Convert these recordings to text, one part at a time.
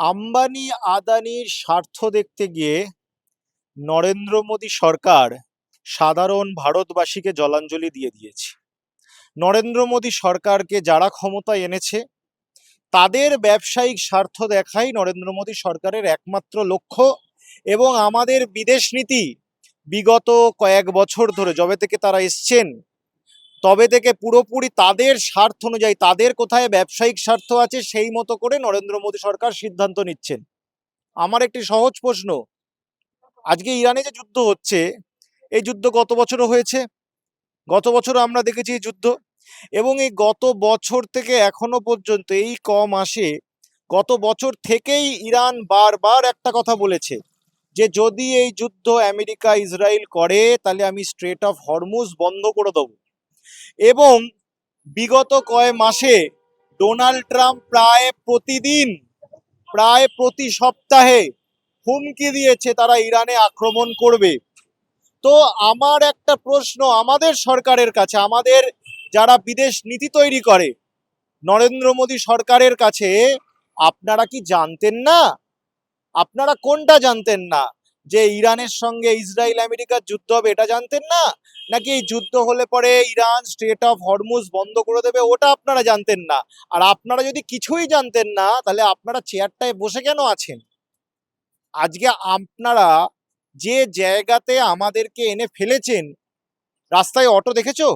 আম্বানি আদানির স্বার্থ দেখতে গিয়ে নরেন্দ্র মোদী সরকার সাধারণ ভারতবাসীকে জলাঞ্জলি দিয়ে দিয়েছে। নরেন্দ্র মোদী সরকারকে যারা ক্ষমতায় এনেছে তাদের ব্যবসায়িক স্বার্থ দেখাই নরেন্দ্র মোদী সরকারের একমাত্র লক্ষ্য। এবং আমাদের বিদেশ নীতি বিগত কয়েক বছর ধরে যবে থেকে তারা এসছেন তবে থেকে পুরোপুরি তাদের স্বার্থ অনুযায়ী, তাদের কোথায় ব্যবসায়িক স্বার্থ আছে সেই মতো করে নরেন্দ্র মোদী সরকার সিদ্ধান্ত নিচ্ছেন। আমার একটি সহজ প্রশ্ন, আজকে ইরানে যে যুদ্ধ হচ্ছে, এই যুদ্ধ গত বছরও হয়েছে, গত বছরও আমরা দেখেছি এই যুদ্ধ। এবং এই গত বছর থেকে এখনো পর্যন্ত এই মাসে গত বছর থেকেই ইরান বারবার একটা কথা বলেছে যে যদি এই যুদ্ধ আমেরিকা ইসরায়েল করে তাহলে আমি স্ট্রেট অফ হরমুজ বন্ধ করে দেবো। এবং বিগত কয়েক মাসে ডোনাল্ড ট্রাম্প প্রায় প্রতি সপ্তাহে হুমকি দিয়েছে তারা ইরানে আক্রমণ করবে। তো আমার একটা প্রশ্ন আমাদের সরকারের কাছে, আমাদের যারা বিদেশ নীতি তৈরি করে নরেন্দ্র মোদী সরকারের কাছে, আপনারা কি জানতেন না? আপনারা কোনটা জানতেন না? যে ইরানের সঙ্গে ইসরায়েল আমেরিকার যুদ্ধ হবে এটা জানতেন না? নাকি এই যুদ্ধ হলে পরে ইরান স্ট্রেট অফ হরমুজ বন্ধ করে দেবে ওটা আপনারা জানতেন না? আর আপনারা যদি কিছুই জানতেন না তাহলে আপনারা চেয়ারটায় বসে কেন আছেন? আজকে আপনারা যে জায়গাতে আমাদেরকে এনে ফেলেছেন, রাস্তায় অটো দেখেছো?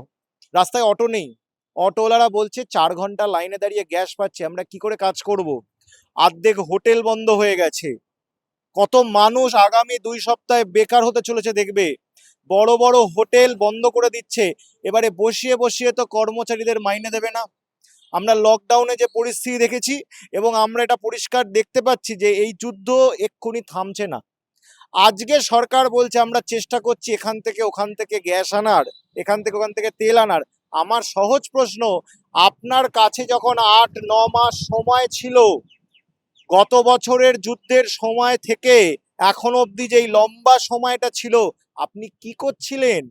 রাস্তায় অটো নেই। অটোওয়ালারা বলছে 4 ঘন্টা লাইনে দাঁড়িয়ে গ্যাস পাচ্ছে, আমরা কি করে কাজ করব? অর্ধেক হোটেল বন্ধ হয়ে গেছে। কত মানুষ আগামী 2 সপ্তাহে বেকার হতে চলেছে দেখবে। বড় বড় হোটেল বন্ধ করে দিচ্ছে। এবারে বসিয়ে বসিয়ে তো কর্মচারীদের মাইনে দেবে না। আমরা লকডাউনে যে পরিস্থিতি দেখেছি এবং আমরা এটা পরিষ্কার দেখতে পাচ্ছি যে এই যুদ্ধ এক্ষুনি থামছে না। আজকে সরকার বলছে আমরা চেষ্টা করছি এখান থেকে ওখান থেকে গ্যাস আনার, এখান থেকে ওখান থেকে তেল আনার। আমার সহজ প্রশ্ন, আপনার কাছে যখন 8-9 মাস সময় ছিল গত বছরের যুদ্ধের সময় থেকে এখন অবধি যেই লম্বা সময়টা ছিল, আপনি কি করছিলেন?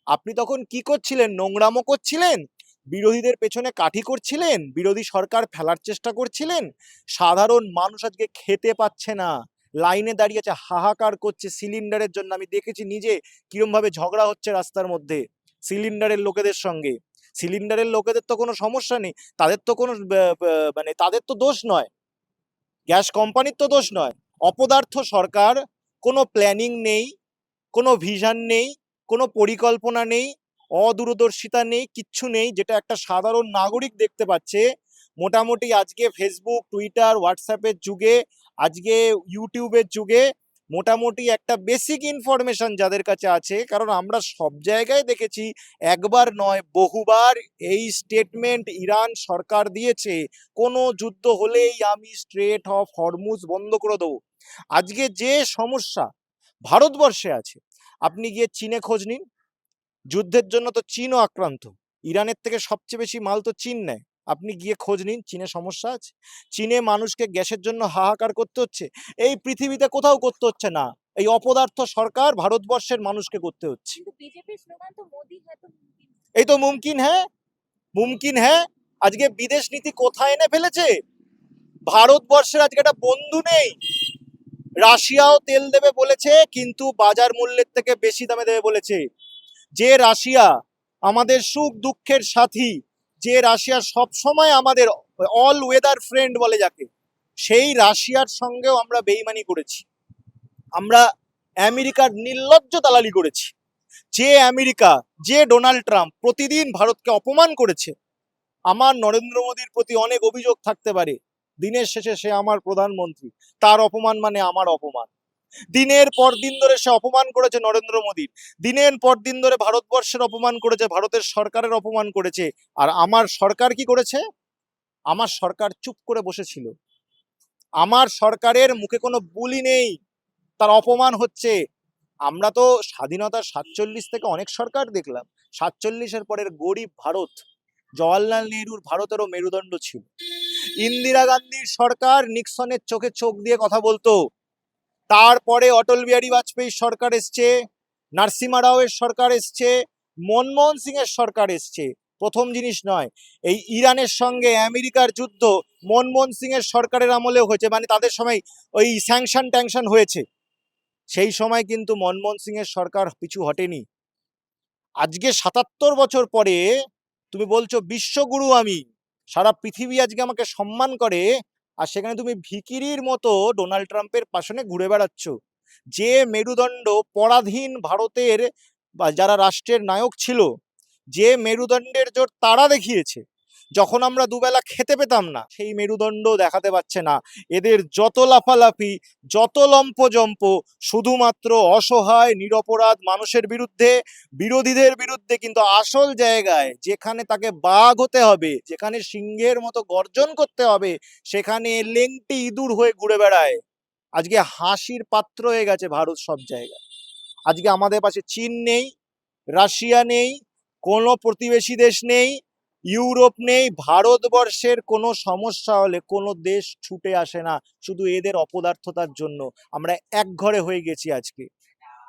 আপনি তখন কি করছিলেন? নোংরামো করছিলেন? বিরোধীদের পেছনে কাঠি করছিলেন? বিরোধী সরকার ফেলার চেষ্টা করছিলেন? সাধারণ মানুষ আজকে খেতে পাচ্ছে না, লাইনে দাঁড়িয়ে আছে, হাহাকার করছে সিলিন্ডারের জন্য। আমি দেখেছি নিজে কিরম ভাবে ঝগড়া হচ্ছে রাস্তার মধ্যে সিলিন্ডারের লোকেদের সঙ্গে। সিলিন্ডারের লোকেদের তো কোনো সমস্যা নেই, তাদের তো কোনো মানে তাদের তো দোষ নয়, গ্যাস কোম্পানির তো দোষ নয়। অপদার্থ সরকার, কোনো প্ল্যানিং নেই, কোনো ভিশন নেই, কোনো পরিকল্পনা নেই, অদূরদর্শিতা নেই, কিচ্ছু নেই যেটা একটা সাধারণ নাগরিক দেখতে পাচ্ছে। মোটামুটি আজকে ফেসবুক, টুইটার, হোয়াটসঅ্যাপের যুগে, আজকে ইউটিউবের যুগে মোটামুটি একটা বেসিক ইনফরমেশন যাদের কাছে আছে, কারণ আমরা সব জায়গায় দেখেছি, একবার নয় বহুবার এই স্টেটমেন্ট ইরান সরকার দিয়েছে কোনো যুদ্ধ হলেই আমি স্ট্রেট অফ হরমুজ বন্ধ করে দেবো। আজকে যে সমস্যা ভারতবর্ষে আছে, আপনি গিয়ে চীনে খোঁজ নিন, যুদ্ধের জন্য তো চীনও আক্রান্ত, ইরানের থেকে সবচেয়ে বেশি মাল তো চীন নেয়। আপনি গিয়ে খোঁজ নিন চীনে সমস্যা আছে? চীনে মানুষকে গ্যাসের জন্য হাহাকার করতে হচ্ছে, এই পৃথিবীতে কোথাও করতে হচ্ছে না, এই অপদার্থ সরকার ভারতবর্ষের মানুষকে করতে হচ্ছে। এই তো মুমকিন হ্যাঁ, মুমকিন হ্যাঁ। আজকে বিদেশ নীতি কোথায় এনে ফেলেছে? ভারতবর্ষের আজকে একটা বন্ধু নেই। রাশিয়াও তেল দেবে বলেছে কিন্তু বাজার মূল্যের থেকে বেশি দামে দেবে বলেছে। যে রাশিয়া আমাদের সুখ দুঃখের সাথী, যে রাশিয়া সব সময় আমাদের অল ওয়েদার ফ্রেন্ড বলে যাকে, সেই রাশিয়ার সঙ্গেও আমরা বেইমানি করেছি, আমরা আমেরিকার নির্লজ্জ দালালি করেছি। যে আমেরিকা, যে ডোনাল্ড ট্রাম্প প্রতিদিন ভারতকে অপমান করেছে। আমার নরেন্দ্র মোদীর প্রতি অনেক অভিযোগ থাকতে পারে, দিনের শেষে সে আমার প্রধানমন্ত্রী, তার অপমান মানে আমার অপমান। দিনের পর দিন ধরে সে অপমান করেছে নরেন্দ্র মোদীর, দিনের পর দিন ধরে ভারতবর্ষের অপমান করেছে, ভারতের সরকারের অপমান করেছে। আর আমার সরকার কি করেছে? আমার সরকার চুপ করে বসেছিল। আমার সরকারের মুখে কোনো বুলি নেই, তার অপমান হচ্ছে। আমরা তো স্বাধীনতার 47 থেকে অনেক সরকার দেখলাম, 47-এর পরের গরিব ভারত, জওয়াহরলাল নেহরুর ভারতেরও মেরুদণ্ড ছিল। ইন্দিরা গান্ধীর সরকার নিক্সনের চোখে চোখ দিয়ে কথা বলতো, তারপরে অটল বিহারী বাজপেয়ীর সরকার এসছে, নরসিমহা রাও এর সরকার এসছে, মনমোহন সিং এর সরকার এসছে। প্রথম জিনিস নয়। এই ইরানের সঙ্গে আমেরিকার যুদ্ধ মনমোহন সিং এর সরকারের আমলেও হয়েছে, মানে তাদের সময় ওই স্যাংশন ট্যাংশন হয়েছে, সেই সময় কিন্তু মনমোহন সিং এর সরকার পিছু হটেনি। আজকে ৭৭ বছর পরে তুমি বলছো বিশ্বগুরু আমি, সারা পৃথিবী আজকে আমাকে সম্মান করে, আর সেখানে তুমি ভিখিরির মতো ডোনাল্ড ট্রাম্পের পাশনে ঘুরে বেড়াচ্ছ। যে মেরুদণ্ড পরাধীন ভারতের বা যারা রাষ্ট্রের নায়ক ছিল, যে মেরুদণ্ডের জোর তারা দেখিয়েছে যখন আমরা দুবেলা খেতে পেতাম না, সেই মেরুদণ্ড দেখাতে পারছে না। এদের যত লাফালাফি, যত লম্পজম্প, শুধুমাত্র অসহায় নিরপরাধ মানুষের বিরুদ্ধে, বিরোধীদের বিরুদ্ধে। কিন্তু আসল জায়গায় যেখানে তাকে বাঘ হতে হবে, যেখানে সিংহের মতো গর্জন করতে হবে, সেখানে লেংটি ইঁদুর হয়ে ঘুরে বেড়ায়। আজকে হাসির পাত্র হয়ে গেছে ভারত সব জায়গায়। আজকে আমাদের পাশে চীন নেই, রাশিয়া নেই, কোনো প্রতিবেশী দেশ নেই, ইউরোপ নেই। ভারতবর্ষের কোনো সমস্যা হলে কোনো দেশ ছুটে আসে না, শুধু এদের অপদার্থতার জন্য আমরা এক ঘরে হয়ে গেছি আজকে।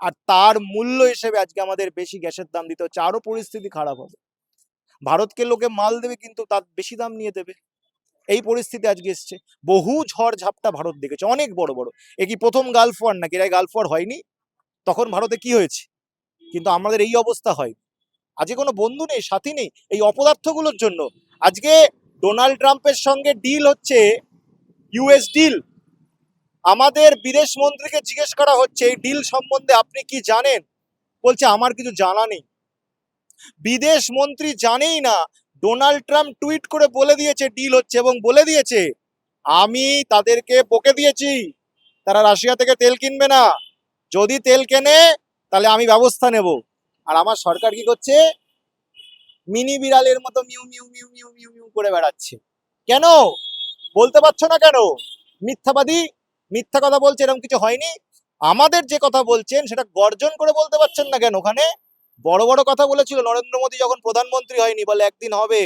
আর তার মূল্য হিসেবে আজকে আমাদের বেশি গ্যাসের দাম দিতে হচ্ছে, আরো পরিস্থিতি খারাপ হবে। ভারতকে লোকে মাল দেবে কিন্তু তার বেশি দাম নিয়ে দেবে, এই পরিস্থিতি আজকে এসছে। বহু ঝড় ঝাপটা ভারত দেখেছে, অনেক বড় বড়। এ কি প্রথম গালফ ওয়ার নাকি? এরা গালফ ওয়ার হয়নি? তখন ভারতে কি হয়েছে? কিন্তু আমাদের এই অবস্থা হয়। আজকে কোনো বন্ধু নেই, সাথী নেই, এই অপদার্থগুলোর জন্য। আজকে ডোনাল্ড ট্রাম্পের সঙ্গে ডিল হচ্ছে, ইউএস ডিল। আমাদের বিদেশ মন্ত্রীকে জিজ্ঞেস করা হচ্ছে এই ডিল সম্বন্ধে আপনি কি জানেন? বলছে আমার কিছু জানা নেই। বিদেশ মন্ত্রী জানেই না, ডোনাল্ড ট্রাম্প টুইট করে বলে দিয়েছে ডিল হচ্ছে, এবং বলে দিয়েছে আমি তাদেরকে বকে দিয়েছি তারা রাশিয়া থেকে তেল কিনবে না, যদি তেল কেনে তাহলে আমি ব্যবস্থা নেব। আর আমার সরকার কি করছে? মিনি বিড়ালের মতো mu mu mu mu mu mu করে বেড়াচ্ছে। কেন বলতে পারছো না কেন? মিথ্যাবাদী, মিথ্যা কথা বলছে, এরকম কিছু হয়নি। আমাদের যে কথা বলছেন সেটা গর্জন করে বলতে পারছেন না কেন? ওখানে বড় বড় কথা বলেছিল নরেন্দ্র মোদী যখন প্রধানমন্ত্রী হয়নি, বলে একদিন হবে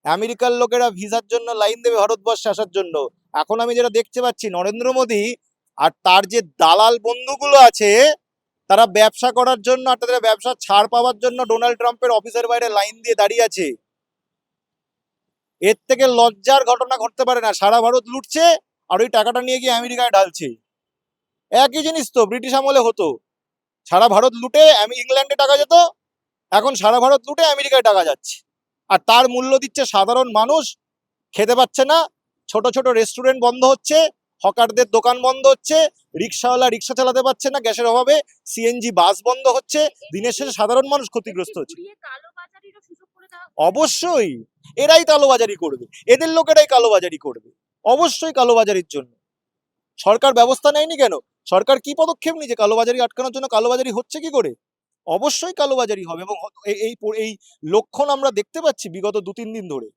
আমেরিকার লোকেরা ভিসার জন্য লাইন দেবে ভারতবর্ষে আসার জন্য। এখন আমি যেটা দেখতে পাচ্ছি, নরেন্দ্র মোদী আর তার যে দালাল বন্ধুগুলো আছে, তারা ব্যবসা করার জন্য আর তাদের ব্যবসা ছাড় পাওয়ার জন্য ডোনাল্ড ট্রাম্পের অফিসের বাইরে লাইন দিয়ে দাঁড়িয়ে আছে। এর থেকে লজ্জার ঘটনা ঘটতে পারে না। সারা ভারত লুটছে আর ওই টাকাটা নিয়ে গিয়ে আমেরিকায় ঢালছে। একই জিনিস তো ব্রিটিশ আমলে হতো, সারা ভারত লুটে ইংল্যান্ডে টাকা যেত, এখন সারা ভারত লুটে আমেরিকায় টাকা যাচ্ছে। আর তার মূল্য দিচ্ছে সাধারণ মানুষ, খেতে পাচ্ছে না, ছোট ছোট রেস্টুরেন্ট বন্ধ হচ্ছে, হকারদের দোকান বন্ধ হচ্ছে, রিক্সাওয়ালা রিক্সা চালাতে পারছে না গ্যাসের অভাবে, সিএনজি বাস বন্ধ হচ্ছে, দিনের শেষে সাধারণ মানুষ ক্ষতিগ্রস্ত হচ্ছে। অবশ্যই এরাই কালোবাজারি করবে, এদের লোকেরাই কালোবাজারি করবে, অবশ্যই কালোবাজারির জন্য। সরকার ব্যবস্থা নেয়নি কেন? সরকার কি পদক্ষেপ নিয়েছে কালোবাজারি আটকানোর জন্য? কালোবাজারি হচ্ছে কি করে? অবশ্যই কালোবাজারি হবে, এবং এই লক্ষণ আমরা দেখতে পাচ্ছি বিগত ২-৩ দিন ধরে।